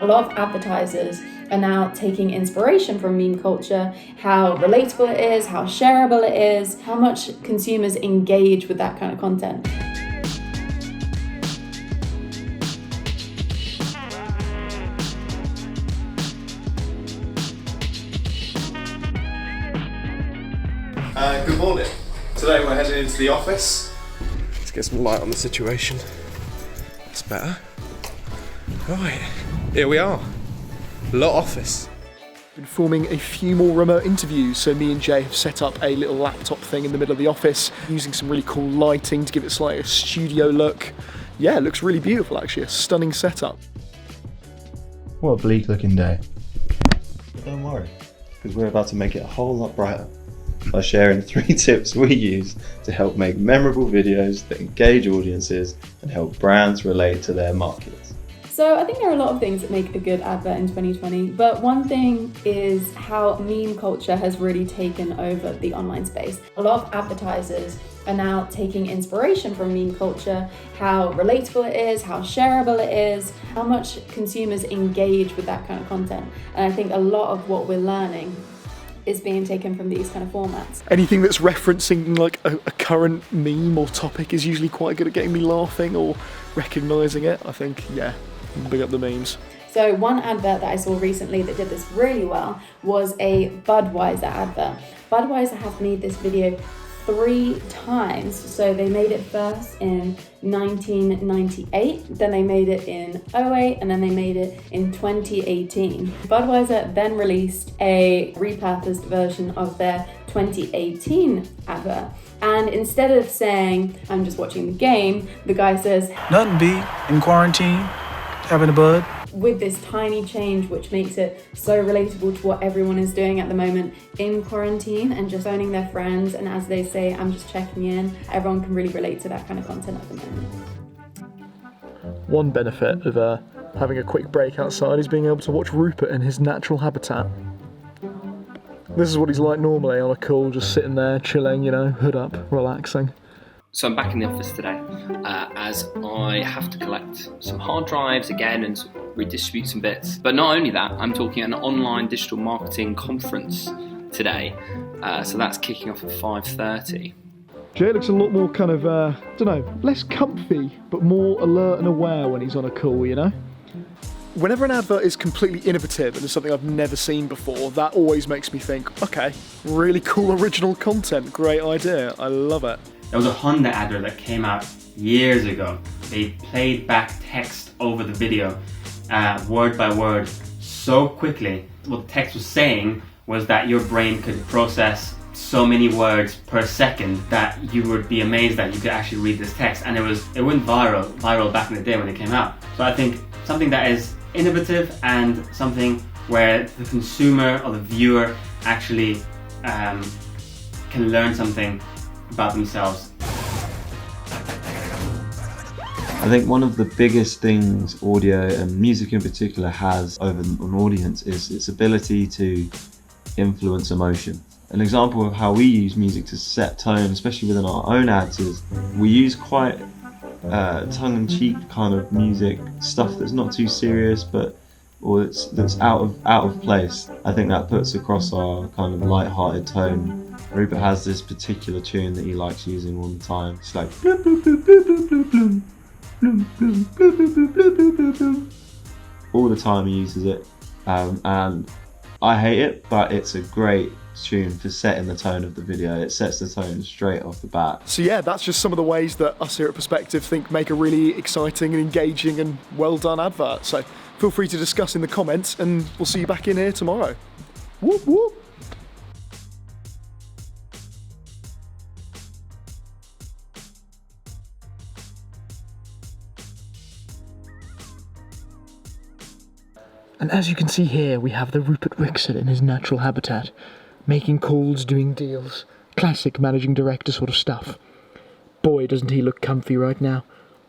A lot of advertisers are now taking inspiration from meme culture, how relatable it is, how shareable it is, how much consumers engage with that kind of content. Good morning. Today we're heading into the office. Let's get some light on the situation. That's better. Right, here we are. Lot office. Been filming a few more remote interviews, so me and Jay have set up a little laptop thing in the middle of the office, using some really cool lighting to give it slightly a studio look. Yeah, it looks really beautiful actually, a stunning setup. What a bleak looking day. But don't worry, because we're about to make it a whole lot brighter by sharing 3 tips we use to help make memorable videos that engage audiences and help brands relate to their markets. So I think there are a lot of things that make a good advert in 2020, but one thing is how meme culture has really taken over the online space. A lot of advertisers are now taking inspiration from meme culture, how relatable it is, how shareable it is, how much consumers engage with that kind of content. And I think a lot of what we're learning is being taken from these kind of formats. Anything that's referencing like a current meme or topic is usually quite good at getting me laughing or recognising it. I think, yeah, big up the memes. So one advert that I saw recently that did this really well was a Budweiser advert. Budweiser have made this video 3 times. So they made it first in 1998, then they made it in 2008, and then they made it in 2018. Budweiser then released a repurposed version of their 2018 advert. And instead of saying, "I'm just watching the game," the guy says, "Nothing be in quarantine, having a bud." With this tiny change, which makes it so relatable to what everyone is doing at the moment in quarantine and just phoning their friends. And as they say, "I'm just checking in," everyone can really relate to that kind of content at the moment. One benefit of having a quick break outside is being able to watch Rupert in his natural habitat. This is what he's like normally on a call, just sitting there, chilling, you know, hood up, relaxing. So I'm back in the office today as I have to collect some hard drives again and redistribute some bits. But not only that, I'm talking at an online digital marketing conference today. So that's kicking off at 5:30. Jay looks a lot more kind of, less comfy, but more alert and aware when he's on a call, you know? Whenever an advert is completely innovative and is something I've never seen before, that always makes me think, okay, really cool original content, great idea, I love it. There was a Honda advert that came out years ago. They played back text over the video, word by word, so quickly. What the text was saying was that your brain could process so many words per second that you would be amazed that you could actually read this text. And it went viral back in the day when it came out. So I think something that is innovative and something where the consumer or the viewer actually can learn something about themselves. I think one of the biggest things audio and music in particular has over an audience is its ability to influence emotion. An example of how we use music to set tone, especially within our own ads, is we use quite tongue-in-cheek kind of music, stuff that's not too serious, or that's out of place. I think that puts across our kind of light-hearted tone. Rupert has this particular tune that he likes using all the time. It's like bloom, bloom, bloom, bloom, bloom, bloom, bloom, bloom, bloom, bloom, bloom, bloom, bloom, bloom. All the time he uses it, and I hate it, but it's a great tune for setting the tone of the video. It sets the tone straight off the bat. So yeah, that's just some of the ways that us here at Perspective think make a really exciting and engaging and well done advert. So feel free to discuss in the comments, and we'll see you back in here tomorrow. Whoop whoop. And as you can see here, we have the Rupert Wixon in his natural habitat, making calls, doing deals, classic managing director sort of stuff. Boy, doesn't he look comfy right now.